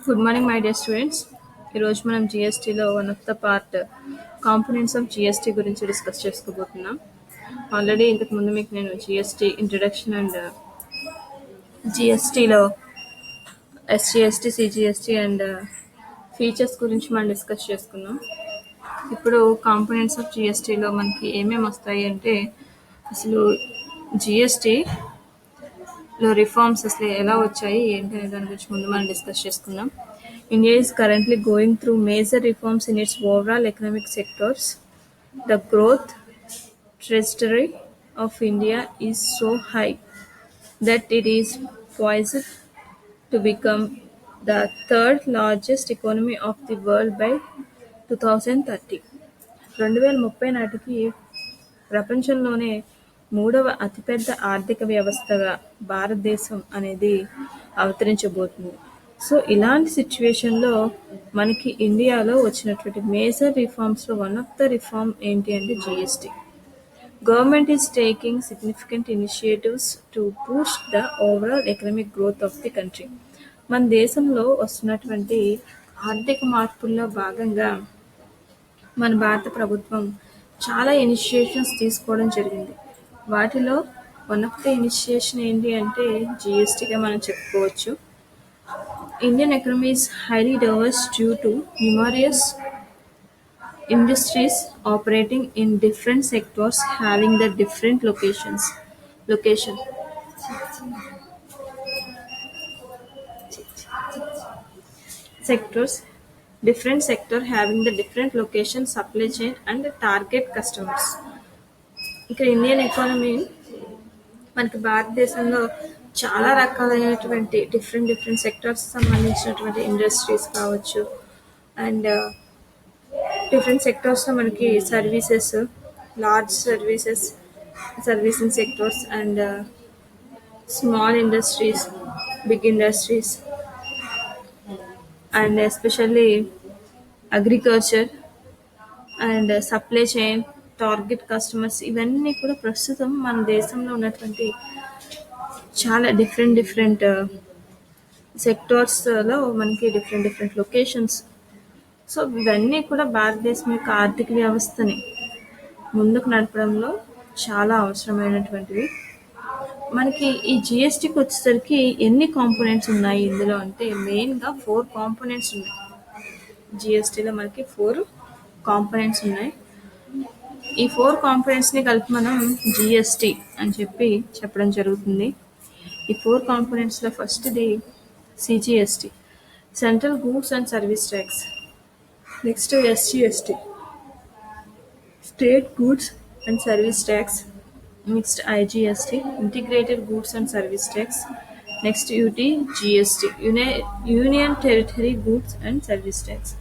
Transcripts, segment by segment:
Good morning my dear students. ఈరోజు మనం జిఎస్టీలో one of the part components of GST గురించి డిస్కస్ చేసుకోబోతున్నాం. ఆల్రెడీ ఇంతకుముందు మీకు నేను జిఎస్టీ ఇంట్రడక్షన్ అండ్ జిఎస్టీలో ఎస్జిఎస్టీ, సిజిఎస్టీ అండ్ ఫీచర్స్ గురించి మనం డిస్కస్ చేసుకున్నాం. ఇప్పుడు కాంపోనెంట్స్ ఆఫ్ జిఎస్టీలో మనకి ఏమేమి వస్తాయి అంటే, అసలు జిఎస్టీలో రిఫార్మ్స్ అసలు ఎలా వచ్చాయి ఏంటి అనే దాని గురించి ముందు మనం డిస్కస్ చేసుకుందాం. India is currently going through major reforms in its overall economic sectors. The growth trajectory of India is so high that it is poised to become the third largest economy of the world by 2030. 2030 నాటికి ప్రపంచంలోనే మూడవ అతిపెద్ద ఆర్థిక వ్యవస్థగా భారతదేశం అనేది అవతరించబోతుంది. So ఇలాంటి సిచ్యువేషన్లో మనకి ఇండియాలో వచ్చినటువంటి మేజర్ రిఫార్మ్స్లో వన్ ఆఫ్ ద రిఫార్మ్ ఏంటి అంటే GST. Government is taking significant initiatives to boost the overall economic growth of the country. మన దేశంలో వస్తున్నటువంటి ఆర్థిక మార్పుల్లో భాగంగా మన భారత ప్రభుత్వం చాలా ఇనిషియేషన్స్ తీసుకోవడం జరిగింది. వాటిలో వన్ ఆఫ్ ద ఇనిషియేషన్ ఏంటి అంటే జిఎస్టీగా మనం చెప్పుకోవచ్చు. Indian economy is highly diverse due to numerous industries operating in different sectors having the different location sectors different sector having the different location, supply chain and target customers. ఇక్కడ Indian economy మనకి భారతదేశంలో చాలా రకాలైనటువంటి different sectors సంబంధించినటువంటి industries కావచ్చు, and different సెక్టార్స్లో మనకి services, large servicing sectors and small industries, big industries and especially agriculture and supply chain, target customers, ఇవన్నీ కూడా ప్రస్తుతం మన దేశంలో ఉన్నటువంటి చాలా డిఫరెంట్ సెక్టార్స్లో మనకి డిఫరెంట్ లొకేషన్స్. సో ఇవన్నీ కూడా భారతదేశం యొక్క ఆర్థిక వ్యవస్థని ముందుకు నడపడంలో చాలా అవసరమైనటువంటివి. మనకి ఈ జిఎస్టీకి వచ్చేసరికి ఎన్ని కాంపోనెంట్స్ ఉన్నాయి ఇందులో అంటే మెయిన్గా 4 కాంపోనెంట్స్ ఉన్నాయి. జిఎస్టీలో మనకి 4 కాంపోనెంట్స్ ఉన్నాయి. ఈ 4 కాంపోనెంట్స్ని కలిపి మనం జిఎస్టీ అని చెప్పడం జరుగుతుంది. ఈ 4 కాంపోనెంట్స్లో ఫస్ట్ది CGST, central goods and service tax. Next SGST, state goods and service tax. Next IGST, integrated goods and service tax. Next UTGST, union territory goods and service tax.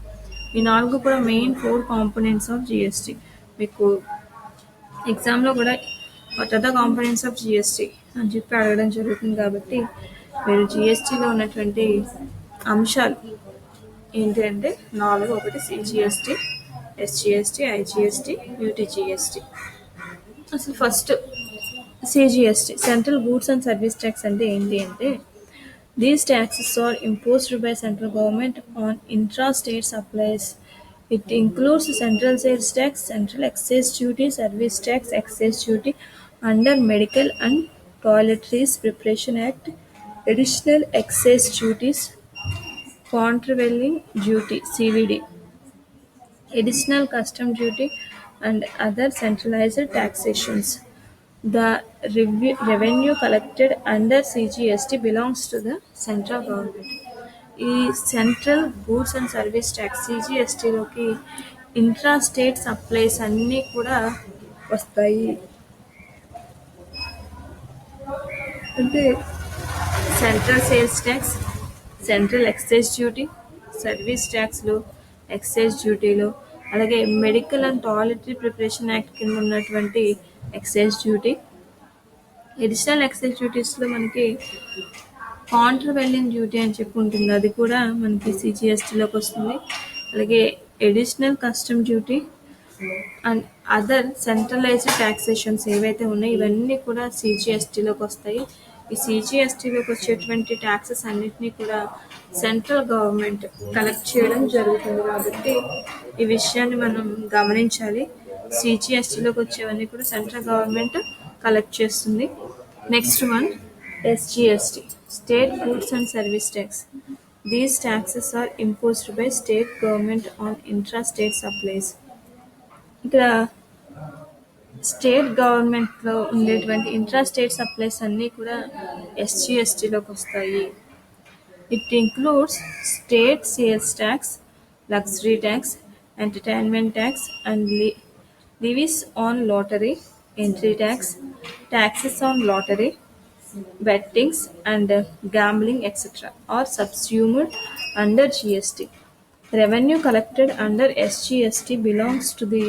ఈ 4 కూడా మెయిన్ 4 కాంపోనెంట్స్ ఆఫ్ జిఎస్టీ. మీకు ఎగ్జామ్లో కూడా what are the components of GST అని చెప్పి అడగడం జరుగుతుంది. కాబట్టి మీరు జిఎస్టీలో ఉన్నటువంటి అంశాలు ఏంటి అంటే 4. ఒకటి సిజిఎస్టీ, ఎస్జిఎస్టీ, ఐజిఎస్టీ, యూటీజిఎస్టీ. అసలు first CGST, central goods and service tax అంటే ఏంటి అంటే, these taxes are imposed by central government on intra-state supplies. It includes central sales tax, central excise duty, service tax, excise duty under Medical and Toiletries Preparation Act, additional excise duties, countervailing duty (CVD), additional custom duty, and other centralized taxations. The revenue collected under CGST belongs to the central government. ఈ central goods and service tax సిజిఎస్టీలోకి intra state supplies అన్నీ కూడా వస్తాయి. అంటే central sales tax, central excise duty, service ట్యాక్స్లు, excise డ్యూటీలు, అలాగే medical and toiletry preparation act కింద ఉన్నటువంటి ఎక్సైజ్ డ్యూటీ. అడిషనల్ ఎక్సైజ్ డ్యూటీస్లో మనకి కాంట్రవెల్లింగ్ డ్యూటీ అని చెప్పి ఉంటుంది, అది కూడా మనకి సిజిఎస్టీలోకి వస్తుంది. అలాగే additional custom duty and other centralised taxations ఏవైతే ఉన్నాయో ఇవన్నీ కూడా సిజిఎస్టీలోకి వస్తాయి. ఈ సిజిఎస్టీలోకి వచ్చేటువంటి ట్యాక్సెస్ అన్నిటినీ కూడా సెంట్రల్ గవర్నమెంట్ కలెక్ట్ చేయడం జరుగుతుంది కాబట్టి ఈ విషయాన్ని మనం గమనించాలి. సిజిఎస్టీలోకి వచ్చేవన్నీ కూడా సెంట్రల్ గవర్నమెంట్ కలెక్ట్ చేస్తుంది. Next one SGST, state goods and service tax. These taxes are imposed by state government on intra-state supplies. ఇక్కడ స్టేట్ గవర్నమెంట్లో ఉండేటువంటి ఇంట్రా-స్టేట్ సప్లైస్ అన్నీ కూడా ఎస్జిఎస్టీలోకి వస్తాయి. It includes state sales tax, luxury tax, entertainment tax and levies on lottery, entry tax, taxes on lottery, bettings and gambling etc. are subsumed under GST. Revenue collected under SGST belongs to the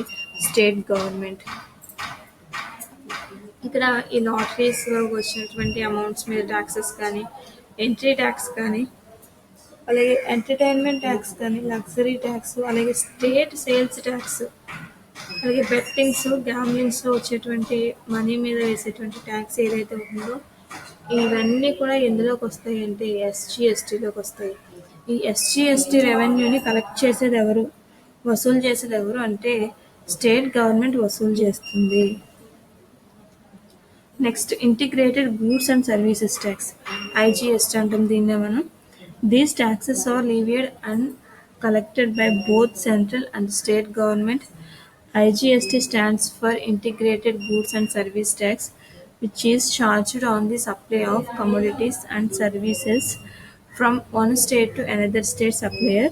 state government. ఇక్కడ ఈ లాటరీస్లో వచ్చినటువంటి amounts మీద taxes కానీ, entry tax కానీ, అలాగే entertainment tax కానీ, luxury tax, అలాగే state sales tax, అలాగే బెట్టింగ్స్, గ్యాంబ్లింగ్స్లో వచ్చేటువంటి మనీ మీద వేసేటువంటి ట్యాక్స్ ఏదైతే ఉందో ఇవన్నీ కూడా ఎందులోకి వస్తాయి అంటే ఎస్జిఎస్టీలోకి వస్తాయి. ఈ ఎస్జిఎస్టీ రెవెన్యూని కలెక్ట్ చేసేది ఎవరు, వసూలు చేసేది ఎవరు అంటే స్టేట్ గవర్నమెంట్ వసూలు చేస్తుంది. Next integrated goods and services tax, IGST అంటాం దీన్నే మనం. These taxes are levied and collected by both central and state government. IGST stands for Integrated Goods and Service Tax, which is charged on the supply of commodities and services from one state to another state supplier.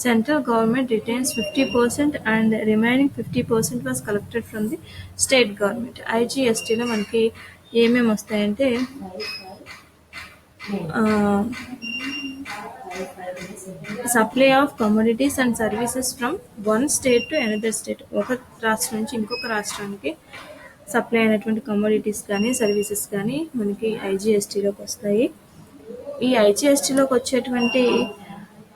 Central government retains 50% and the remaining 50% was collected from the state government. IGSTలో మనకి ఏమేమి వస్తాయంటే supply of commodities and services from one state to another state, ఒక రాష్ట్రం నుంచి ఇంకొక రాష్ట్రానికి supply అయినటువంటి commodities కానీ సర్వీసెస్ కానీ మనకి ఐజిఎస్టీలోకి వస్తాయి. ఈ ఐజిఎస్టీలోకి వచ్చేటువంటి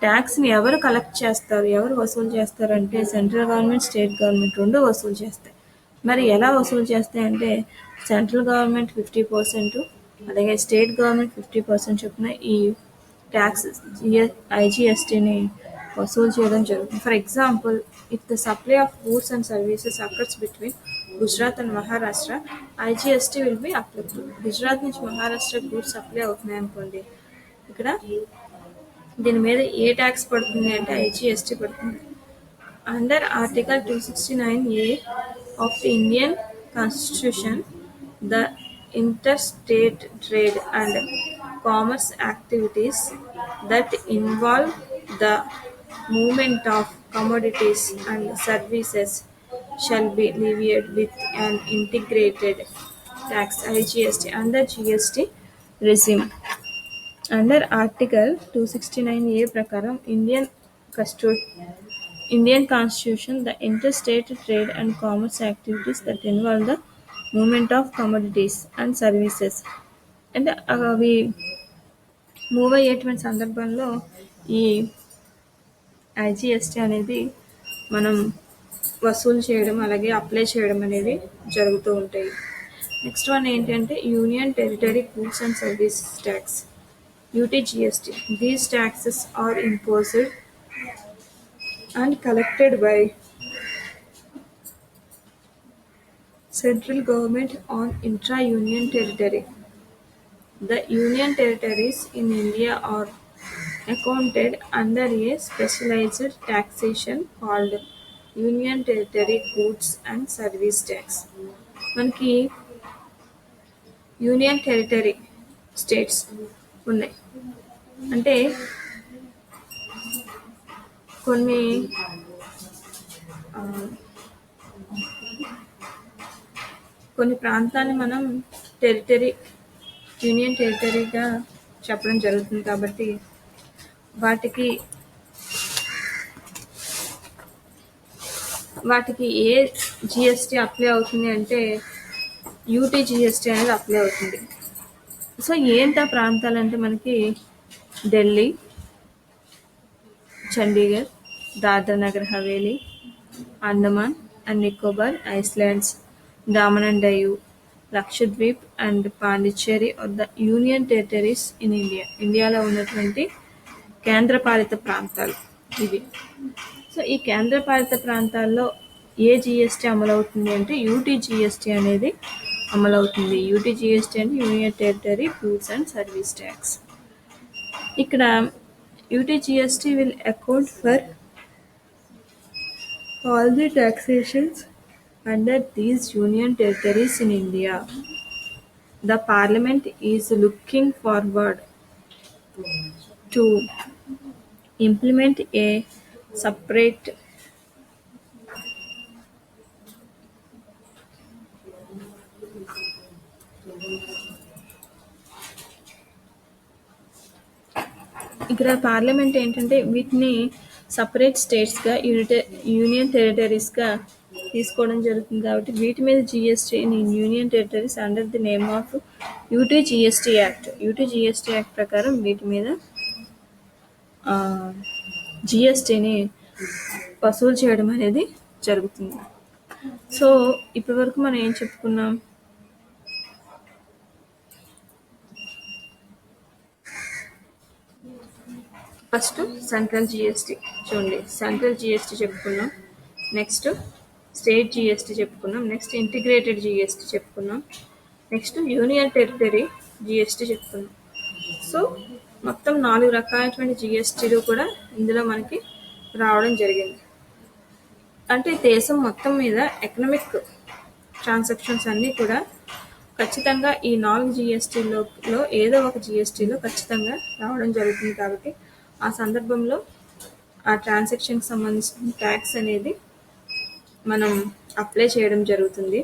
ట్యాక్స్ని ఎవరు కలెక్ట్ చేస్తారు, ఎవరు వసూలు చేస్తారు అంటే సెంట్రల్ గవర్నమెంట్, స్టేట్ గవర్నమెంట్ రెండు వసూలు చేస్తాయి. మరి ఎలా వసూలు చేస్తాయంటే సెంట్రల్ గవర్నమెంట్ 50%, అలాగే స్టేట్ గవర్నమెంట్ 50% చొప్పున ఈ ట్యాక్స్ ఐజిఎస్టీని వసూలు చేయడం జరుగుతుంది. For example, if the supply of goods and services occurs between Gujarat and Maharashtra, IGST will be applicable. Gujarat నుంచి మహారాష్ట్ర గూడ్స్ సప్లై అవుతున్నాయి అనుకోండి, ఇక్కడ దీని మీద ఏ ట్యాక్స్ పడుతుంది అంటే ఐజిఎస్టీ పడుతుంది. Under article 269A of the Indian constitution, the interstate trade and commerce activities that involve the movement of commodities and services shall be levied with an integrated tax IGST under GST regime. Under Article 269A ప్రకారం Indian Constitution, the interstate trade and commerce activities that involve the movement of commodities and services and అవి move అయ్యేటువంటి సందర్భంలో ఈ IGST అనేది మనం వసూలు చేయడం అలాగే అప్లై చేయడం అనేది జరుగుతూ ఉంటాయి. నెక్స్ట్ వన్ ఏంటంటే union territory goods and service tax, UTGST. These taxes are imposed and collected by central government on intra-union territory. The union territories in India are accounted under a specialized taxation called Union Territory Goods and Service Tax. మనకి union territory states ఉన్నాయి అంటే కొన్ని ప్రాంతాన్ని మనం union టెరిటరీగా చెప్పడం జరుగుతుంది కాబట్టి వాటికి ఏ జిఎస్టీ అప్లై అవుతుంది అంటే యూటీజీఎస్టీ అనేది అప్లై అవుతుంది. సో ఏంటి ఆ ప్రాంతాలు అంటే మనకి Delhi, Chandigarh, Dadra Nagar Haveli, Andaman and Nicobar islands, Daman and Diu, Lakshadweep and Pondicherry are the union territories in India. ఇండియాలో ఉన్నటువంటి కేంద్రపాలిత ప్రాంతాలు ఇవి. సో ఈ కేంద్రపాలిత ప్రాంతాల్లో ఏ జిఎస్టీ అమలవుతుంది అంటే యూటీజీఎస్టీ అనేది అమలవుతుంది. యూటీజీఎస్టీ అంటే union territory goods and service tax. ఇక్కడ UTGST will account for all the taxations under these union territories in India. The Parliament is looking forward to implement a separate ఇక్కడ parliament ఏంటంటే వీటిని separate స్టేట్స్గా union టెరిటరీస్గా తీసుకోవడం జరుగుతుంది. కాబట్టి వీటి మీద GST in union territories under the name of UTGST act. UTGST act ప్రకారం వీటి మీద జిఎస్టీని వసూలు చేయడం అనేది జరుగుతుంది. సో ఇప్పటి వరకు మనం ఏం చెప్పుకున్నాం? ఫస్ట్ సెంట్రల్ జిఎస్టీ చూడండి, సెంట్రల్ జిఎస్టీ చెప్పుకున్నాం, నెక్స్ట్ స్టేట్ జిఎస్టీ చెప్పుకున్నాం, నెక్స్ట్ ఇంటిగ్రేటెడ్ జిఎస్టీ చెప్పుకున్నాం, నెక్స్ట్ యూనియన్ టెరిటరీ జిఎస్టీ చెప్పుకున్నాం. సో మొత్తం 4 రకాలైనటువంటి జిఎస్టీలు కూడా ఇందులో మనకి రావడం జరిగింది. అంటే దేశం మొత్తం మీద ఎకనామిక్ ట్రాన్సాక్షన్స్ అన్నీ కూడా ఖచ్చితంగా ఈ 4 జిఎస్టీలో ఏదో ఒక జిఎస్టీలో ఖచ్చితంగా రావడం జరుగుతుంది. కాబట్టి ఆ సందర్భంలో ఆ ట్రాన్సాక్షన్కి సంబంధించిన ట్యాక్స్ అనేది మనం అప్లై చేయడం జరుగుతుంది.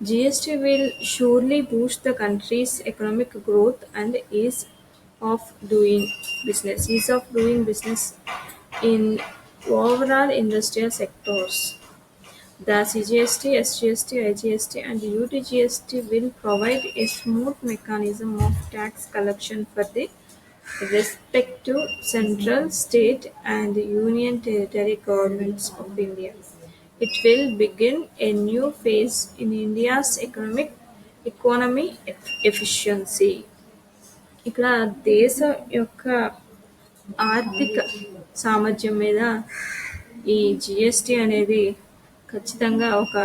GST will surely boost the country's economic growth and ease of doing business in overall industrial sectors. The CGST, SGST, IGST and UTGST will provide a smooth mechanism of tax collection for the respective central, state and union territory governments of India. It will begin a new phase in India's economy efficiency. ఇక్కడ దేశ యొక్క ఆర్థిక సామర్థ్యం మీద ఈ GST అనేది ఖచ్చితంగా ఒక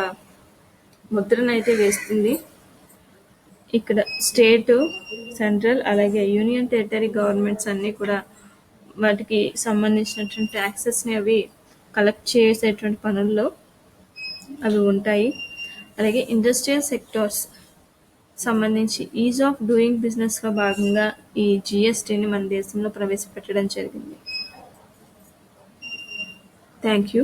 ముద్రనైతే వేస్తుంది. ఇక్కడ స్టేటు, సెంట్రల్ అలాగే యూనియన్ టెరిటరీ గవర్నమెంట్స్ అన్నీ కూడా వాటికి సంబంధించినటువంటి ట్యాక్సెస్ని అవి కలెక్ట్ చేసేటువంటి పనుల్లో అవి ఉంటాయి. అలాగే ఇండస్ట్రియల్ సెక్టార్స్ సంబంధించి ఈజ్ ఆఫ్ డూయింగ్ బిజినెస్లో భాగంగా ఈ జిఎస్టీని మన దేశంలో ప్రవేశపెట్టడం జరిగింది. Thank you.